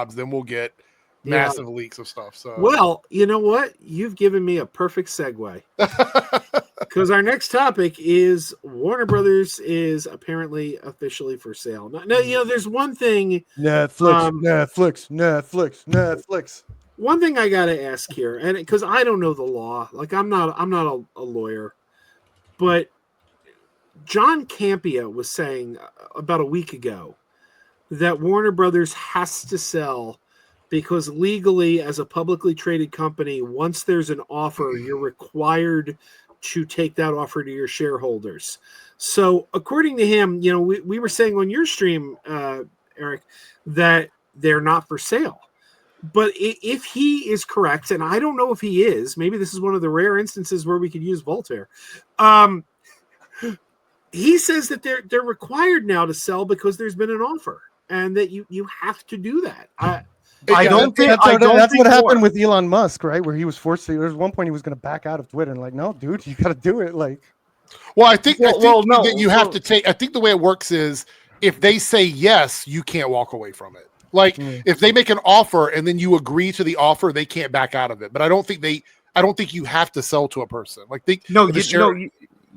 then we'll get massive leaks of stuff. So, well, you know what? You've given me a perfect segue. Because our next topic is Warner Brothers is apparently officially for sale. Now, you know, there's one thing. Netflix. One thing I got to ask here, and because I don't know the law, like I'm not a lawyer, but John Campea was saying about a week ago that Warner Brothers has to sell because legally, as a publicly traded company, once there's an offer, you're required to take that offer to your shareholders. So according to him, you know, we were saying on your stream, Eric, that they're not for sale. But if he is correct, and I don't know if he is, maybe this is one of the rare instances where we could use Voltaire. He says that they're required now to sell because there's been an offer, and that you have to do that. I don't think that's what happened with Elon Musk, right? Where he was forced to. There was one point he was going to back out of Twitter, and like, no, dude, you got to do it. Like, well, I think that you have to take. I think the way it works is if they say yes, you can't walk away from it. Like if they make an offer and then you agree to the offer, they can't back out of it. But I don't think you have to sell to a person. Like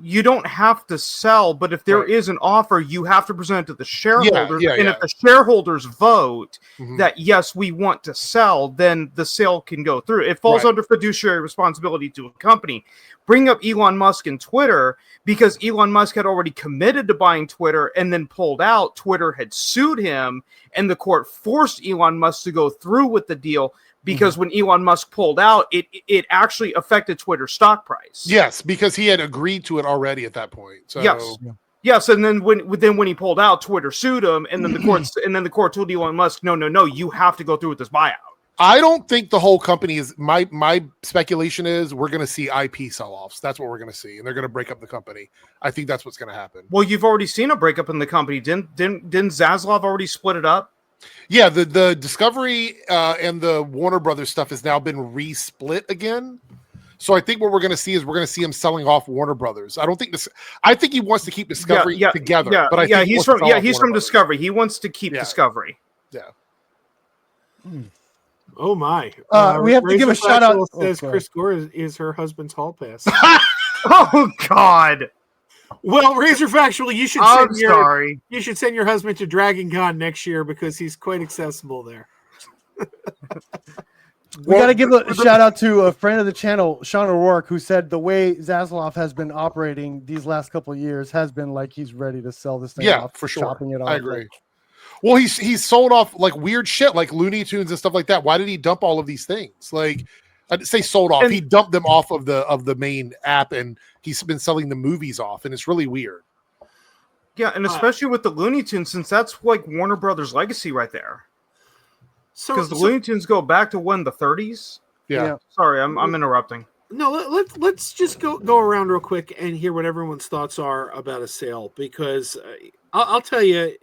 you don't have to sell, but if there is an offer, you have to present it to the shareholders. If the shareholders vote that yes, we want to sell, then the sale can go through. It falls under fiduciary responsibility to a company. Bring up Elon Musk and Twitter, because Elon Musk had already committed to buying Twitter and then pulled out. Twitter had sued him, and the court forced Elon Musk to go through with the deal. Because when Elon Musk pulled out, it actually affected Twitter's stock price. Yes, because he had agreed to it already at that point. So yes, and then when he pulled out, Twitter sued him, and then the court told Elon Musk, no, you have to go through with this buyout. I don't think the whole company is. My speculation is we're going to see IP sell-offs. That's what we're going to see, and they're going to break up the company. I think that's what's going to happen. Well, you've already seen a breakup in the company. Didn't Zaslav already split it up? Yeah, the Discovery and the Warner Brothers stuff has now been re-split again. So I think what we're going to see is we're going to see him selling off Warner Brothers. I don't think this. I think he wants to keep Discovery together. Yeah, but I think he's from Discovery. He wants to keep Discovery. Yeah. Oh my! We have to give a shout out. Says Chris Gore is her husband's hall pass. Oh God. Well, Razor Factual, you should send your husband to Dragon Con next year because he's quite accessible there. We got to give a shout out to a friend of the channel, Sean O'Rourke, who said the way Zaslav has been operating these last couple of years has been like he's ready to sell this thing. Yeah, for sure. I agree. Well, he's sold off like weird shit, like Looney Tunes and stuff like that. Why did he dump all of these things? Like, I'd say sold off. He dumped them off of the main app, and he's been selling the movies off, and it's really weird. Yeah, and especially with the Looney Tunes, since that's like Warner Brothers' legacy right there. Because the Looney Tunes go back to when, the 30s? Yeah. Sorry, I'm interrupting. No, let's just go around real quick and hear what everyone's thoughts are about a sale, because I'll tell you,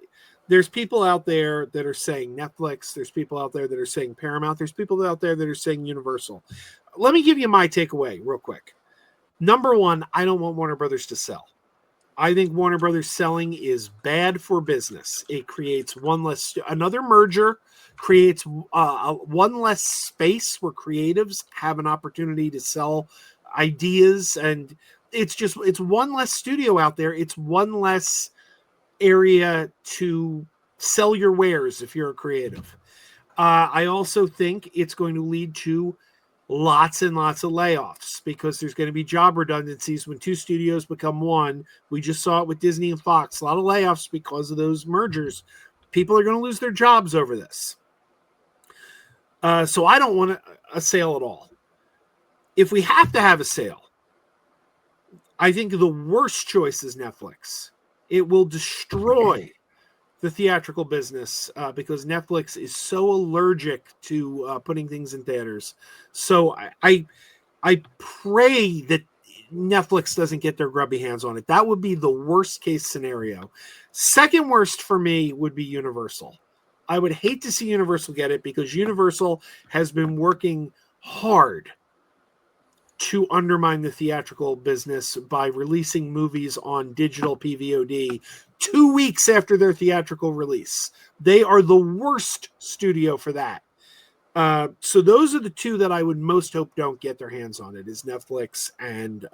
there's people out there that are saying Netflix. There's people out there that are saying Paramount. There's people out there that are saying Universal. Let me give you my takeaway real quick. Number one, I don't want Warner Brothers to sell. I think Warner Brothers selling is bad for business. It creates another merger, creates one less space where creatives have an opportunity to sell ideas. And it's one less studio out there. It's one less area to sell your wares if you're a creative. I also think it's going to lead to lots and lots of layoffs because there's going to be job redundancies when two studios become one. We just saw it with Disney and Fox. A lot of layoffs because of those mergers. People are going to lose their jobs over this. So I don't want a sale at all. If we have to have a sale, I think the worst choice is Netflix. It will destroy the theatrical business because Netflix is so allergic to putting things in theaters. So I pray that Netflix doesn't get their grubby hands on it. That would be the worst case scenario. Second worst for me would be Universal. I would hate to see Universal get it because Universal has been working hard to undermine the theatrical business by releasing movies on digital PVOD 2 weeks after their theatrical release. They are the worst studio for that. So those are the two that I would most hope don't get their hands on it, is Netflix and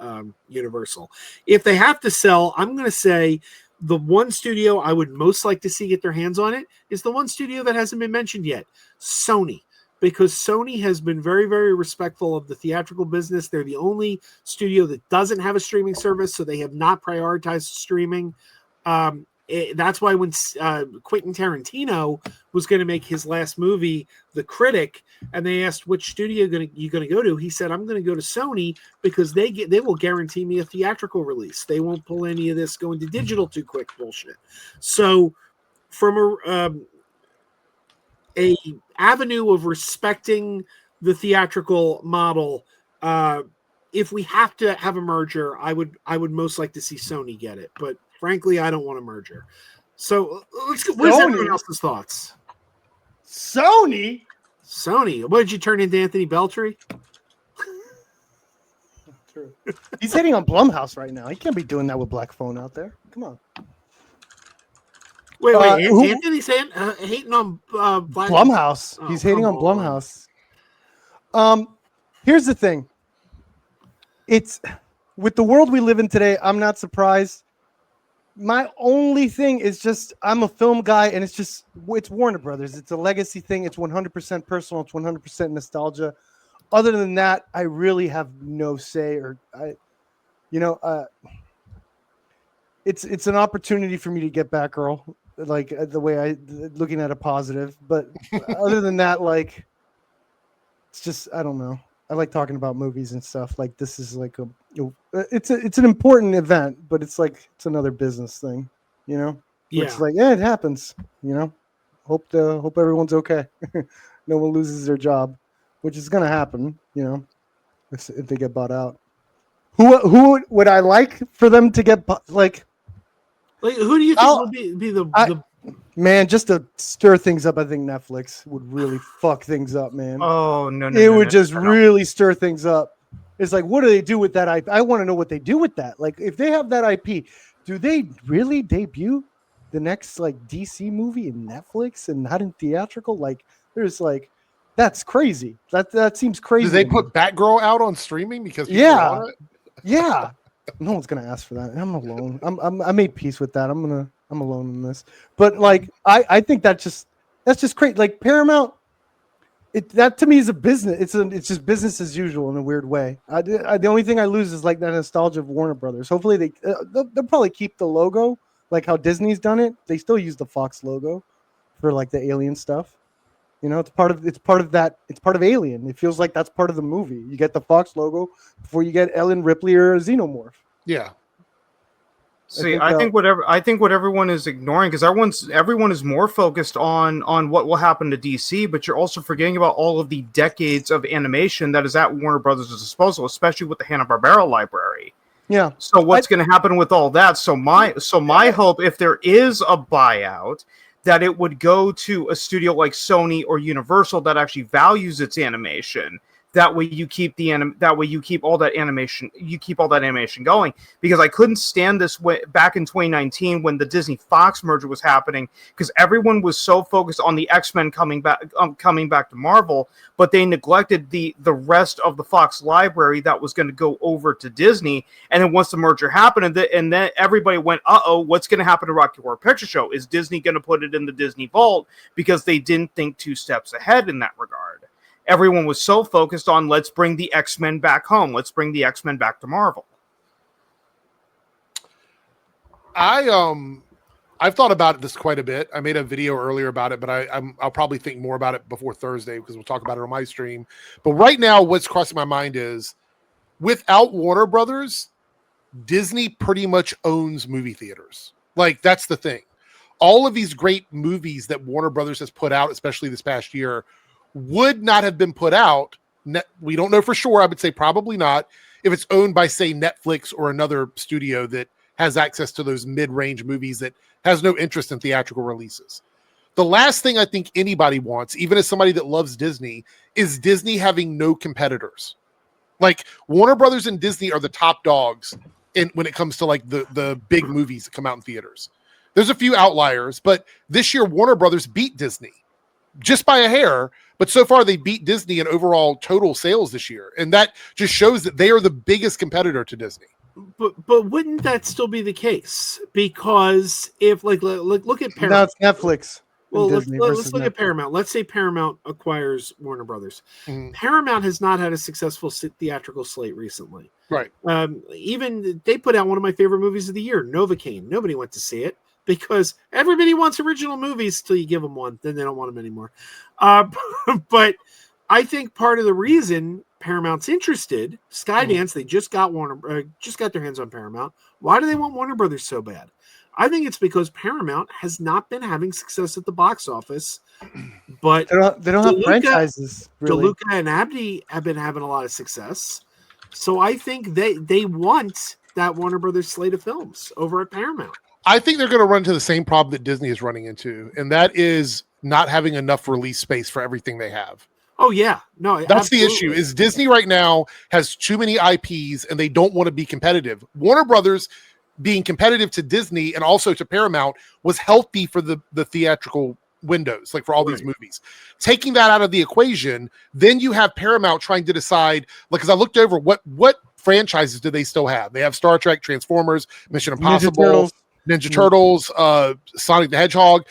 Universal. If they have to sell, I'm going to say the one studio I would most like to see get their hands on it is the one studio that hasn't been mentioned yet, Sony. Because Sony has been very, very respectful of the theatrical business. They're the only studio that doesn't have a streaming service, so they have not prioritized streaming. That's why when Quentin Tarantino was going to make his last movie, The Critic, and they asked which studio you going to go to, he said, "I'm going to go to Sony because they will guarantee me a theatrical release. They won't pull any of this going to digital too quick bullshit." So, from a avenue of respecting the theatrical model, if we have to have a merger, I would most like to see Sony get it, but frankly, I don't want a merger. So let's go. What is everyone else's thoughts? Sony. What did you turn into, Anthony Beltry? True. He's hitting on Blumhouse right now. He can't be doing that with Black Phone out there. Come on. Wait, Anthony's hating on Blumhouse. He's hating on Blumhouse. Here's the thing. It's with the world we live in today, I'm not surprised. My only thing is just I'm a film guy, and it's Warner Brothers. It's a legacy thing. It's 100% personal. It's 100% nostalgia. Other than that, I really have no say, it's an opportunity for me to get Batgirl, like the way looking at a positive. But other than that, like, it's just, I don't know. I like talking about movies and stuff. Like, this is like it's an important event, but it's like it's another business thing, you know. Yeah. It's like, yeah, it happens, you know. Hope everyone's okay. No one loses their job, which is gonna happen, you know, if they get bought out. Who would I like for them to get like who do you think will be the man, just to stir things up? I think Netflix would really fuck things up, man. Oh no! It would just really stir things up. It's like, what do they do with that IP? I want to know what they do with that. Like, if they have that IP, do they really debut the next like DC movie in Netflix and not in theatrical? Like, there's like, that's crazy. That seems crazy. Do they put Batgirl out on streaming because yeah, yeah. No one's gonna ask for that. I'm alone. I made peace with that. I'm alone in this. But like, I think that's just great. Like Paramount, that to me is a business. It's just business as usual in a weird way. The only thing I lose is like that nostalgia of Warner Brothers. Hopefully they'll probably keep the logo like how Disney's done it. They still use the Fox logo for like the Alien stuff. You know, it's part of that. It's part of Alien. It feels like that's part of the movie. You get the Fox logo before you get Ellen Ripley or a Xenomorph. Yeah. See, I think what everyone is ignoring, because everyone is more focused on what will happen to DC, but you're also forgetting about all of the decades of animation that is at Warner Brothers' disposal, especially with the Hanna-Barbera library. Yeah. So what's going to happen with all that? So my hope, if there is a buyout, that it would go to a studio like Sony or Universal that actually values its animation. That way you keep all that animation going. Because I couldn't stand this way back in 2019 when the Disney Fox merger was happening, because everyone was so focused on the X-Men coming back to Marvel, but they neglected the rest of the Fox library that was going to go over to Disney. And then once the merger happened, and then everybody went, "Uh-oh, what's going to happen to Rocky Horror Picture Show? Is Disney going to put it in the Disney vault?" Because they didn't think 2 steps ahead in that regard. Everyone was so focused on, let's bring the X-Men back home. Let's bring the X-Men back to Marvel. I've thought about this quite a bit. I made a video earlier about it, but I'll probably think more about it before Thursday because we'll talk about it on my stream. But right now, what's crossing my mind is, without Warner Brothers, Disney pretty much owns movie theaters. Like, that's the thing. All of these great movies that Warner Brothers has put out, especially this past year, would not have been put out. We don't know for sure. I would say probably not if it's owned by, say, Netflix or another studio that has access to those mid-range movies that has no interest in theatrical releases. The last thing I think anybody wants, even as somebody that loves Disney, is Disney having no competitors. Like Warner Brothers and Disney are the top dogs when it comes to like the big movies that come out in theaters. There's a few outliers, but this year Warner Brothers beat Disney just by a hair. But so far they beat Disney in overall total sales this year, and that just shows that they are the biggest competitor to Disney. But wouldn't that still be the case? Because if like look at Paramount. Now it's Netflix. Well, let's look at Paramount. Let's say Paramount acquires Warner Brothers. Mm-hmm. Paramount has not had a successful theatrical slate recently. Right. Even they put out one of my favorite movies of the year, Novocaine. Nobody went to see it because everybody wants original movies till you give them one. Then they don't want them anymore. But I think part of the reason Paramount's interested, Skydance, they just got their hands on Paramount. Why do they want Warner Brothers so bad? I think it's because Paramount has not been having success at the box office, but they don't have franchises. Really. DeLuca and Abdi have been having a lot of success, so I think they want that Warner Brothers slate of films over at Paramount. I think they're going to run into the same problem that Disney is running into, and that is not having enough release space for everything they have. Oh yeah, no, that's absolutely the issue. Is Disney right now has too many IPs, and they don't want to be competitive. Warner Brothers being competitive to Disney and also to Paramount was healthy for the theatrical windows, like for all these movies. Taking that out of the equation, then you have Paramount trying to decide, like, because I looked over what franchises do they still have? They have Star Trek, Transformers, Mission Impossible, Ninja Turtles, Sonic the Hedgehog,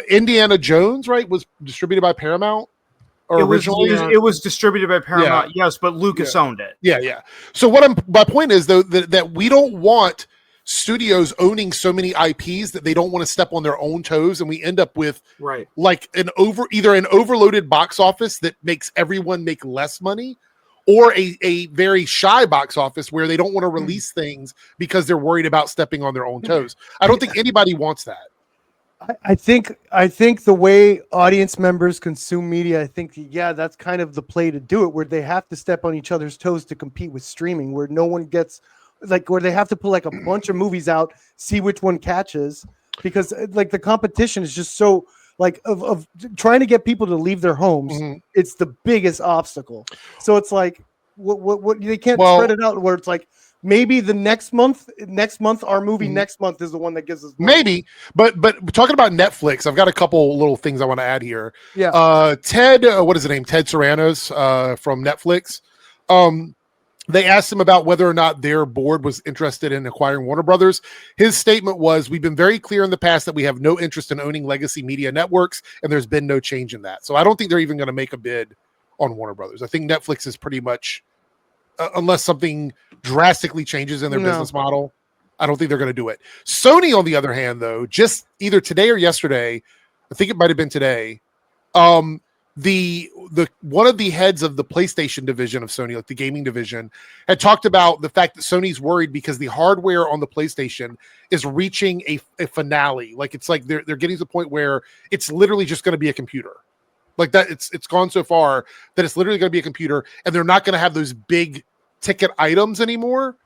Indiana Jones, right, was distributed by Paramount. Or originally, it was distributed by Paramount, yes, but Lucas owned it. Yeah. So my point is though that we don't want studios owning so many IPs that they don't want to step on their own toes, and we end up with like either an overloaded box office that makes everyone make less money, or a very shy box office where they don't want to release things because they're worried about stepping on their own toes. I don't think anybody wants that. I think the way audience members consume media, I think, that's kind of the play to do it, where they have to step on each other's toes to compete with streaming, where no one gets, like, where they have to put like a bunch of movies out, see which one catches, because like the competition is just so like of trying to get people to leave their homes. Mm-hmm. It's the biggest obstacle. So it's like, what they can't spread it out where it's like, maybe the next month, our movie next month is the one that gives us money. Maybe, but talking about Netflix, I've got a couple little things I want to add here. Yeah. Ted, what is his name? Ted Sarandos from Netflix. They asked him about whether or not their board was interested in acquiring Warner Brothers. His statement was, "We've been very clear in the past that we have no interest in owning legacy media networks, and there's been no change in that." So I don't think they're even going to make a bid on Warner Brothers. I think Netflix is pretty much, unless something drastically changes in their business model, I don't think they're going to do it. Sony, on the other hand, though, just either today or yesterday, I think it might have been today, the one of the heads of the PlayStation division of Sony, like the gaming division, had talked about the fact that Sony's worried because the hardware on the PlayStation is reaching a finale. Like, it's like they're getting to the point where it's literally just going to be a computer. Like that, it's gone so far that it's literally going to be a computer, and they're not going to have those big ticket items anymore.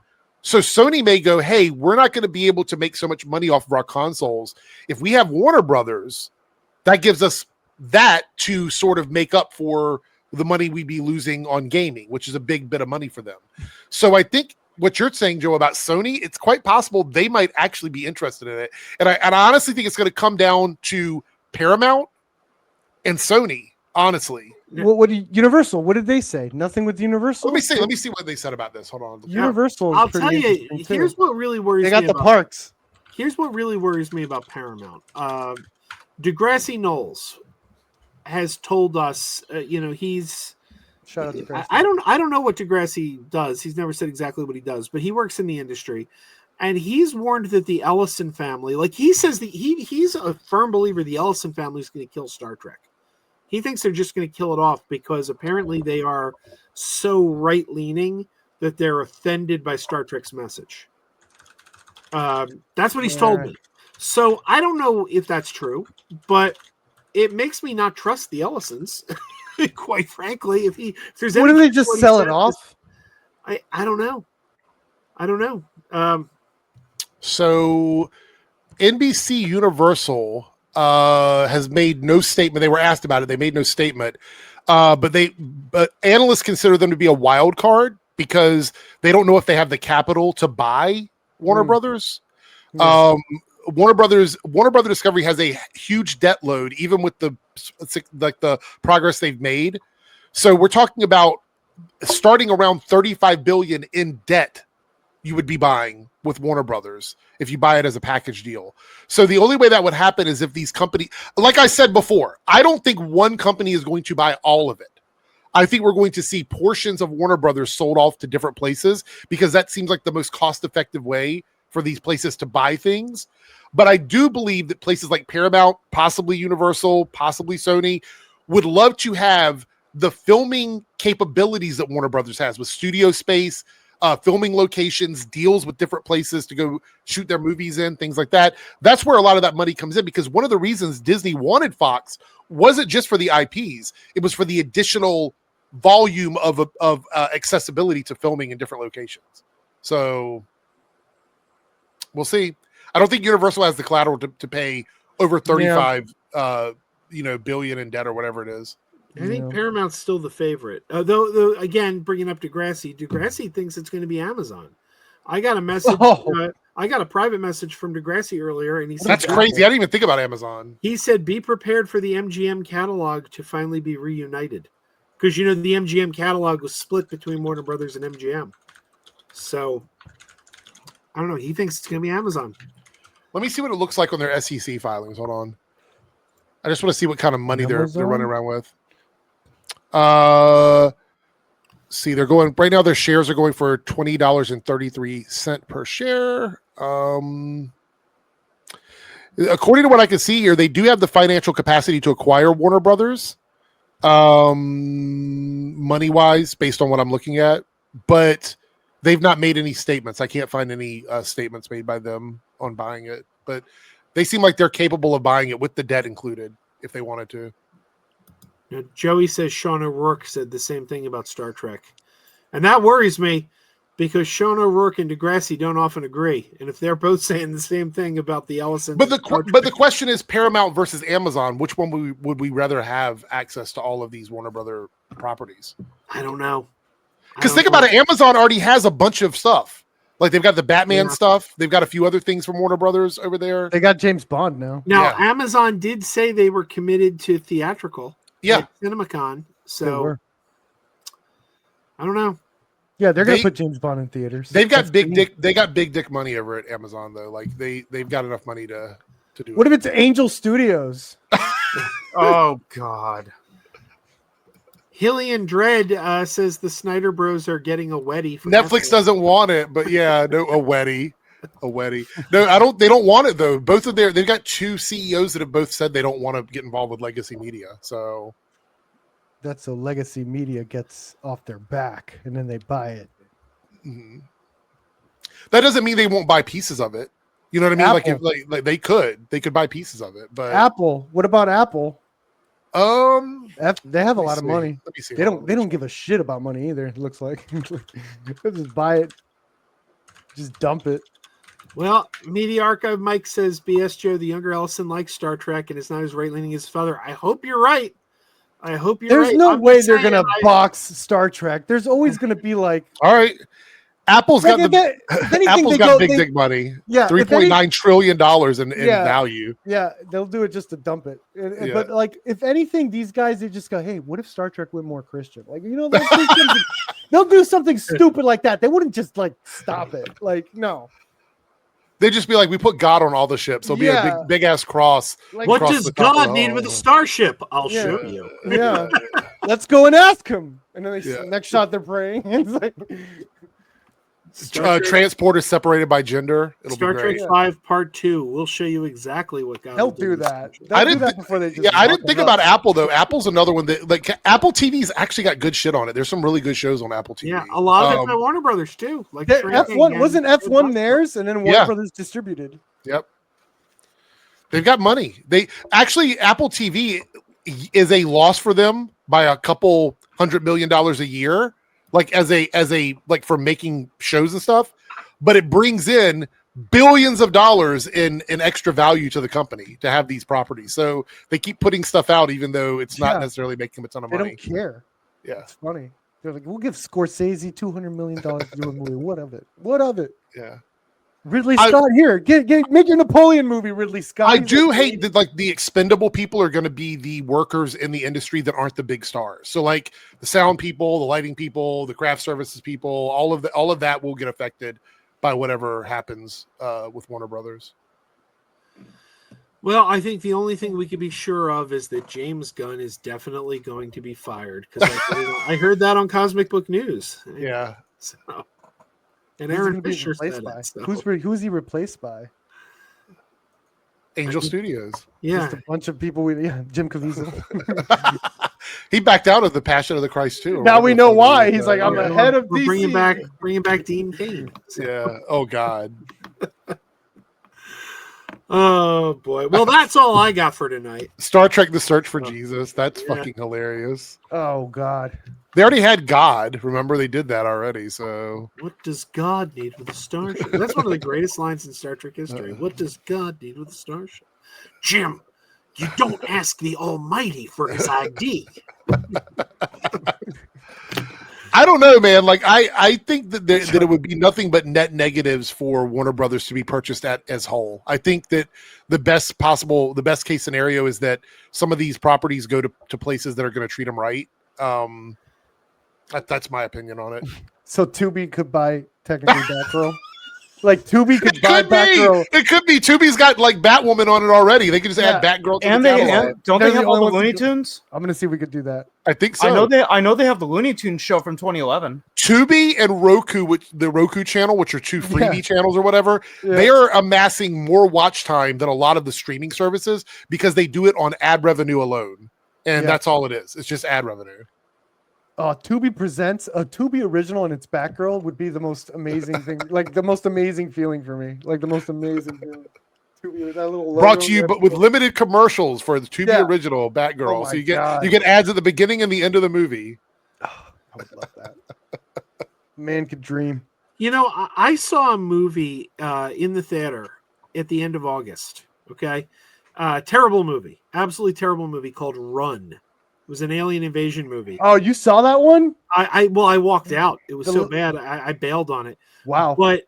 So Sony may go, hey, we're not going to be able to make so much money off of our consoles. If we have Warner Brothers, that gives us that to sort of make up for the money we'd be losing on gaming, which is a big bit of money for them. So I think what you're saying, Joe, about Sony, it's quite possible they might actually be interested in it. And I honestly think it's going to come down to Paramount and Sony, honestly. What Universal? What did they say? Nothing with Universal. Let me see what they said about this. Hold on. Universal. I'll tell you. Here's what really worries me. They got the parks. Here's what really worries me about Paramount. Degrassi Knowles has told us, he's. Shout out to Degrassi. I don't know what Degrassi does. He's never said exactly what he does, but he works in the industry. And he's warned that the Ellison family, like he says, he's a firm believer the Ellison family is going to kill Star Trek. He thinks they're just going to kill it off because apparently they are so right-leaning that they're offended by Star Trek's message. That's what he's told me. So I don't know if that's true, but it makes me not trust the Ellisons, quite frankly. If there's wouldn't they just sell it off? I don't know. I don't know. So NBC Universal has made no statement. They were asked about it. They made no statement. But analysts consider them to be a wild card because they don't know if they have the capital to buy Warner Brothers. Yeah. Warner Brothers Discovery has a huge debt load, even with the progress they've made. So we're talking about starting around $35 billion in debt you would be buying with Warner Brothers if you buy it as a package deal. So the only way that would happen is if these companies, like I said before, I don't think one company is going to buy all of it. I think we're going to see portions of Warner Brothers sold off to different places because that seems like the most cost-effective way for these places to buy things. But I do believe that places like Paramount, possibly Universal, possibly Sony, would love to have the filming capabilities that Warner Brothers has with studio space, filming locations, deals with different places to go shoot their movies in, things like that. That's where a lot of that money comes in, because one of the reasons Disney wanted Fox wasn't just for the IPs. It was for the additional volume of accessibility to filming in different locations. So we'll see. I don't think Universal has the collateral to pay over 35 billion in debt or whatever it is. I think Paramount's still the favorite. Though again, bringing up Degrassi thinks it's going to be Amazon. I got a message. I got a private message from Degrassi earlier, and he said that's crazy. I didn't even think about Amazon. He said, "Be prepared for the MGM catalog to finally be reunited," because the MGM catalog was split between Warner Brothers and MGM. So I don't know. He thinks it's going to be Amazon. Let me see what it looks like on their SEC filings. Hold on. I just want to see what kind of money they're running around with. See, they're going right now. Their shares are going for $20.33 per share. According to what I can see here, they do have the financial capacity to acquire Warner Brothers, money wise, based on what I'm looking at. But they've not made any statements. I can't find any statements made by them on buying it, but they seem like they're capable of buying it with the debt included if they wanted to. Now, Joey says Sean O'Rourke said the same thing about Star Trek. And that worries me because Sean O'Rourke and Degrassi don't often agree. And if they're both saying the same thing about the Ellison. But the question is Paramount versus Amazon. Which one would we rather have access to all of these Warner Brother properties? I don't know. Because think about it. Amazon already has a bunch of stuff. Like they've got the Batman stuff. They've got a few other things from Warner Brothers over there. They got James Bond now. Now, Amazon did say they were committed to theatrical. Yeah. CinemaCon. So I don't know. Yeah, they're gonna put James Bond in theaters. They've got big dick money over at Amazon though. Like they've got enough money to do What if it's Angel Studios? Oh God. Hillian Dread says the Snyder Bros are getting a Weddy. Netflix doesn't want it, but yeah, no, a Weddy. No, they don't want it though. Both of they've got two CEOs that have both said they don't want to get involved with legacy media. So that's so legacy media gets off their back and then they buy it. Mm-hmm. That doesn't mean they won't buy pieces of it. You know what I mean? Apple. Like they could buy pieces of it, but Apple. What about Apple? They have a lot of money. Let me see. They don't give a shit about money either. It looks like they'll just buy it, just dump it. Well, Media Archive Mike says BS Joe, the younger Ellison likes Star Trek and is not as right leaning as his father. I hope you're right. There's no way they're gonna box Star Trek. There's always gonna be like, all right. Apple's got big money. Yeah, $3.9 trillion in value. Yeah, they'll do it just to dump it. But like, if anything, these guys they just go, "Hey, what if Star Trek went more Christian?" Like, they'll do something stupid like that. They wouldn't just like stop it. Like, no. They'd just be like, "We put God on all the ships. There'll be a big ass cross." Like, what does God need with a starship? I'll show you. Yeah, let's go and ask him. And then next shot they're praying. It's like. Transport is separated by gender. It'll Star be great. Trek 5 Part 2. We'll show you exactly what God will do that. I didn't think about Apple though. Apple's another one that like Apple TV's actually got good shit on it. There's some really good shows on Apple TV. Yeah, a lot of it by Warner Brothers too. Like F1 wasn't F1 theirs, and then Warner Brothers distributed. Yep. They've got money. Apple TV is a loss for them by a couple $100 million a year. Like as a like for making shows and stuff, but it brings in billions of dollars in extra value to the company to have these properties. So they keep putting stuff out, even though it's not necessarily making them a ton of money. They don't care. Yeah, it's funny. They're like, we'll give Scorsese $200 million to do a movie. What of it? What of it? Yeah. Ridley Scott, here, make your Napoleon movie, Ridley Scott. I do hate that, like, the expendable people are going to be the workers in the industry that aren't the big stars. So, like, the sound people, the lighting people, the craft services people, all of that will get affected by whatever happens with Warner Brothers. Well, I think the only thing we can be sure of is that James Gunn is definitely going to be fired, because I heard that on Cosmic Book News. Yeah. So, and Aaron Fisher said it. So. Who's he replaced by? Angel Studios. Yeah, just a bunch of people. Jim Caviezel. He backed out of the Passion of the Christ too. Now we know why. He's like, I'm ahead of DC. Bringing back Dean Cain. So. Yeah. Oh God. Oh boy. Well, that's all I got for tonight. Star Trek: The Search for Jesus. That's fucking hilarious. Oh God. They already had God. Remember, they did that already. So what does God need with a starship? That's one of the greatest lines in Star Trek history. What does God need with a starship? Jim, you don't ask the Almighty for his ID. I don't know, man. Like, I think that it would be nothing but net negatives for Warner Brothers to be purchased as whole. I think that the best case scenario is that some of these properties go to places that are going to treat them right. That's my opinion on it. So Tubi could buy technically Batgirl. Like Tubi could buy Batgirl. It could be. Tubi's got like Batwoman on it already. They could just add Batgirl to and the catalog. Don't they have all the Looney Tunes? I'm gonna see if we could do that. I think so. I know they have the Looney Tunes show from 2011. Tubi and Roku, which the Roku channel, which are two freebie channels or whatever, they are amassing more watch time than a lot of the streaming services because they do it on ad revenue alone. And that's all it is. It's just ad revenue. Tubi presents a Tubi original and its Batgirl would be the most amazing thing, like the most amazing feeling for me, like the most amazing feeling. Tubi, that little brought to you, but with limited commercials for the Tubi original Batgirl, so you get ads at the beginning and the end of the movie. I would love that. Man could dream. You know, I saw a movie in the theater at the end of August. Okay, terrible movie, absolutely terrible movie called Run. It was an alien invasion movie. Oh, you saw that one? I walked out. It was so bad. I bailed on it. Wow. But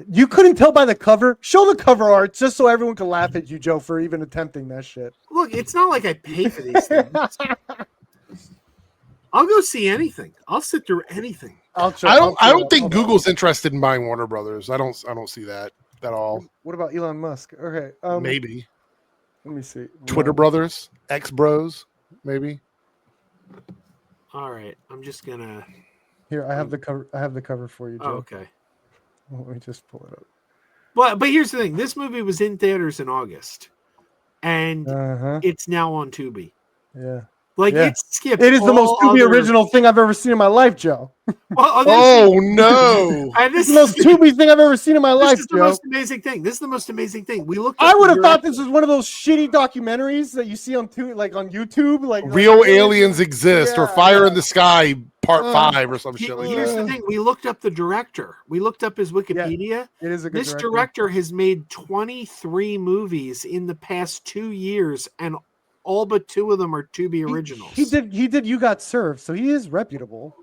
you couldn't tell by the cover. Show the cover art just so everyone can laugh at you, Joe, for even attempting that shit. Look, it's not like I pay for these things. I'll go see anything. I'll sit through anything. I don't think Google's interested in buying Warner Brothers. I don't see that at all. What about Elon Musk? Okay. Maybe. Let me see. Twitter brothers, X bros, maybe. All right, I'm just gonna. Here, I have the cover. I have the cover for you, Joe. Oh, okay. Let me just pull it up. But here's the thing: this movie was in theaters in August, and it's now on Tubi. Yeah. Like it skipped. It is the most Tubi original thing I've ever seen in my life, Joe. No! And this is the most Tubi thing I've ever seen in my life, Joe. The most amazing thing. This is the most amazing thing. We looked. I would have thought this was one of those shitty documentaries that you see on YouTube, like Real Aliens Exist or Fire in the Sky Part 5 or some shit like that. Here's the thing: we looked up the director. We looked up his Wikipedia. Yeah, it is a good This director has made 23 movies in the past 2 years, and all but 2 of them are Tubi originals. He did You Got Served, so he is reputable.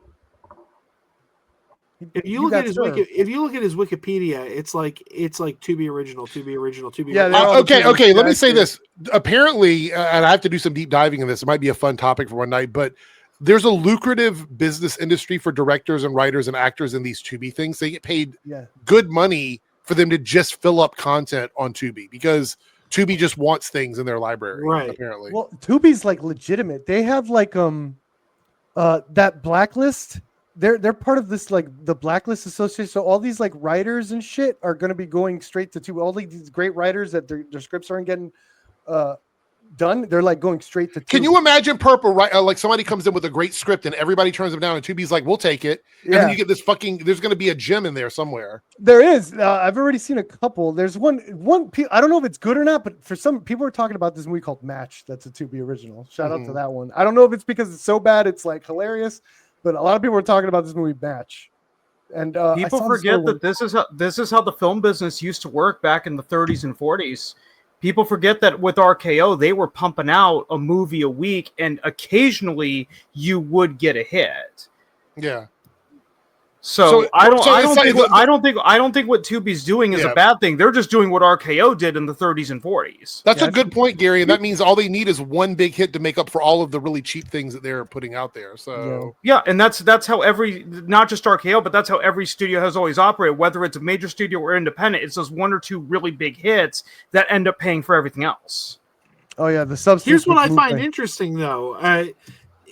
If you look at his Wikipedia, it's like Tubi original. Yeah. Okay. Let me say this. Apparently, and I have to do some deep diving in this. It might be a fun topic for one night, but there's a lucrative business industry for directors and writers and actors in these Tubi things. They get paid good money for them to just fill up content on Tubi because Tubi just wants things in their library, right? Apparently, well, Tubi's like legitimate. They have like that Blacklist. They're part of this like the Blacklist Association. So all these like writers and shit are going to be going straight to Tubi. All these great writers that their scripts aren't getting done. They're like going straight to Tubi. Can you imagine Purple, right? Like somebody comes in with a great script and everybody turns them down, and Tubi's like, "We'll take it." And then you get this there's going to be a gem in there somewhere. There is. I've already seen a couple. There's one. I don't know if it's good or not, but for some people are talking about this movie called Match. That's a Tubi original. Shout out to that one. I don't know if it's because it's so bad it's like hilarious, but a lot of people are talking about this movie Match. And people forget that this is how the film business used to work back in the 30s and 40s. People forget that with RKO, they were pumping out a movie a week, and occasionally you would get a hit. Yeah. So I don't think what Tubi's doing is a bad thing. They're just doing what RKO did in the 30s and 40s. That's a good point, Gary. And that means all they need is one big hit to make up for all of the really cheap things that they're putting out there. So and that's how not just RKO, but that's how every studio has always operated. Whether it's a major studio or independent, it's those one or two really big hits that end up paying for everything else. Oh yeah, the substance. Here's what I find interesting, though.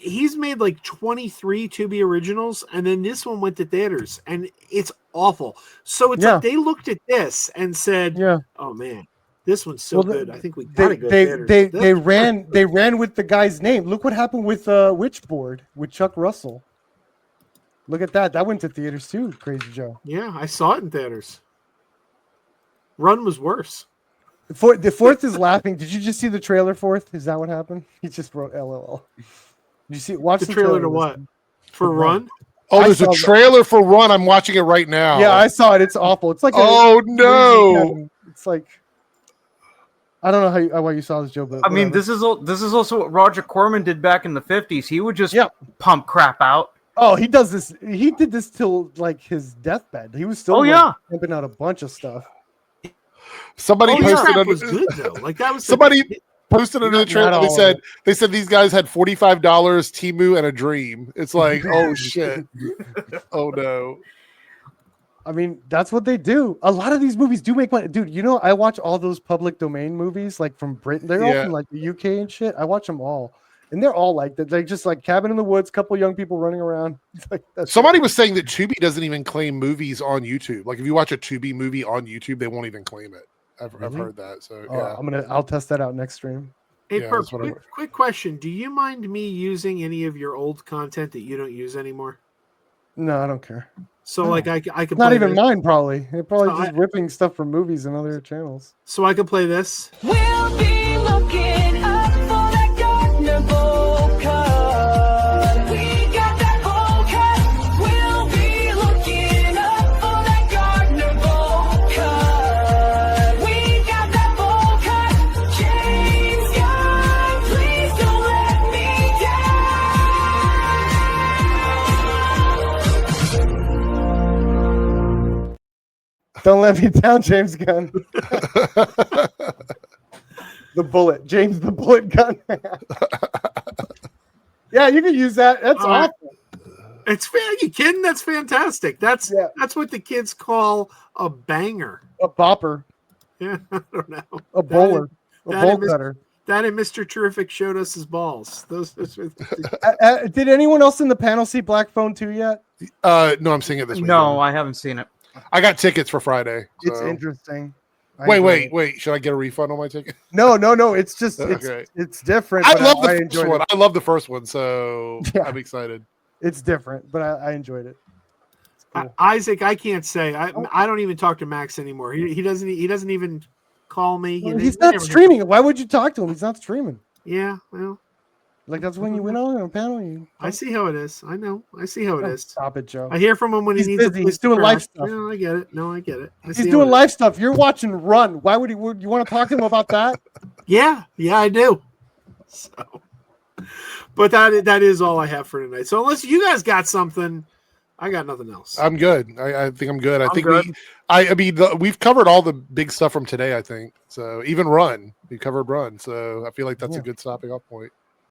He's made like 23 Tubi originals, and then this one went to theaters, and it's awful. So it's like they looked at this and said, "Oh man, this one's so good. I think we gotta go theaters." They ran with the guy's name. Look what happened with Witchboard with Chuck Russell. Look at that. That went to theaters too, Crazy Joe. Yeah, I saw it in theaters. Run was worse. The fourth is laughing. Did you just see the trailer? Fourth, is that what happened? He just wrote LOL. Did you see? Watch the trailer to what? For Run? Oh, there's a trailer for Run. I'm watching it right now. Yeah, I saw it. It's awful. It's like no. It's like I don't know why you saw this, Joe. But I mean, this is also what Roger Corman did back in the 50s. He would just pump crap out. Oh, he does this. He did this till like his deathbed. He was still pumping out a bunch of stuff. Somebody posted was good though. Like that was posted under the trailer. They said these guys had $45, Temu, and a dream. It's like, oh shit, oh no. I mean, that's what they do. A lot of these movies do make money, dude. You know, I watch all those public domain movies, like from Britain. They're all from like the UK and shit. I watch them all, and they're all like that. They're just like Cabin in the Woods, couple young people running around. Like, somebody was saying that Tubi doesn't even claim movies on YouTube. Like if you watch a Tubi movie on YouTube, they won't even claim it. I've heard that. So I'll test that out next stream. Hey, quick question. Do you mind me using any of your old content that you don't use anymore? No, I don't care. So like I can not even mine probably. It probably just ripping stuff from movies and other channels. So I can play this. We'll be looking up for that Gardner bowl cut. We got that bowl cut. We'll be looking up for that Gardner bowl cut. We got that bowl cut. James Gunn, please don't let me down. Don't let me down, James Gunn. The bullet, James the Bullet Gun. Yeah, you can use that. That's awful. It's fair. You kidding? That's fantastic. That's what the kids call a banger. A bopper. Yeah, I don't know. A bowler. A bowl cutter. That and Mr. Terrific showed us his balls. Those did anyone else in the panel see Black Phone 2 yet? No, I'm seeing it this week. No, I haven't seen it. I got tickets for Friday. So. It's interesting. Wait. Should I get a refund on my ticket? No. It's just it's different. I love the first one. I love the first one, so I'm excited. It's different, but I enjoyed it. Cool. Isaac, I can't say. I don't even talk to Max anymore. He doesn't even call me. Well, he's not streaming. Why would you talk to him? He's not streaming. Yeah, well. Like that's when you went on a panel. I see how it is. I know. I see how it is. Stop it, Joe. I hear from him when he needs busy. He's doing live stuff. No, I get it. I get it. He's doing live stuff. You're watching Run. Why would you want to talk to him about that? Yeah, I do. So, but that is all I have for tonight. So unless you guys got something, I got nothing else. I'm good. I think I'm good. I mean, we've covered all the big stuff from today. I think so. Even Run, we covered Run. So I feel like that's a good stopping off point.